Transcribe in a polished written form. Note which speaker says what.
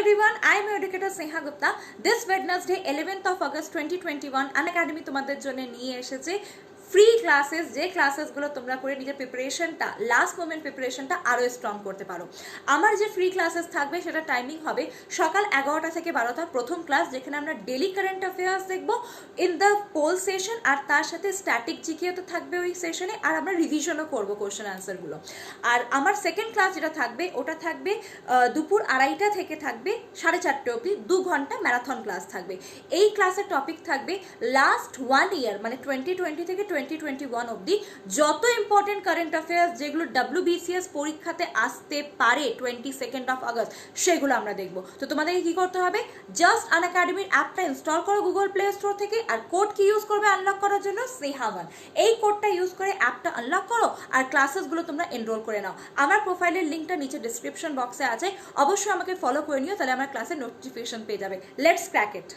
Speaker 1: everyone, I am your educator Sneha Gupta. This Wednesday 11th of August 2021 Unacademy তোমাদের জন্য নিয়ে এসেছে free classes, যে ক্লাসেসগুলো তোমরা করে নিজের প্রিপারেশনটা লাস্ট মোমেন্ট প্রিপারেশনটা আরও স্ট্রং করতে পারো। আমার যে ফ্রি ক্লাসেস থাকবে সেটা টাইমিং হবে সকাল 11টা থেকে 12টা প্রথম ক্লাস, যেখানে আমরা ডেলি কারেন্ট অ্যাফেয়ার্স দেখবো ইন দ্য পোল সেশন, আর তার সাথে স্ট্যাটিক জিকেও তো থাকবে ওই সেশনে, আর আমরা রিভিশনও করবো কোশ্চেন আনসারগুলো। আর আমার সেকেন্ড ক্লাস যেটা থাকবে ওটা থাকবে দুপুর 2:30 থেকে থাকবে 4:30 অবধি 2 ঘন্টা ম্যারাথন ক্লাস থাকবে। এই ক্লাসের টপিক থাকবে লাস্ট 1 ইয়ার মানে 2020 থেকে 2021 অবধি যত ইম্পর্টেন্ট কারেন্ট অ্যাফেয়ার্স যেগুলো WBCS পরীক্ষাতে আসতে পারে 22 আগস্ট সেগুলো আমরা দেখবো। তো তোমাদেরকে কি করতে হবে, জাস্ট আনএকাডেমির অ্যাপটা ইনস্টল করো গুগল প্লে স্টোর থেকে, আর কোড কি ইউজ করবে আনলক করার জন্য, স্নেহা1। এই কোডটা ইউজ করে অ্যাপটা আনলক করো আর ক্লাসেসগুলো তোমরা এনরোল করে নাও। আমার প্রোফাইলের লিঙ্কটা নিচে ডিসক্রিপশন বক্সে আছে, অবশ্যই আমাকে ফলো করে নিও, তাহলে আমার ক্লাসের নোটিফিকেশন পেয়ে যাবে। Let's crack it.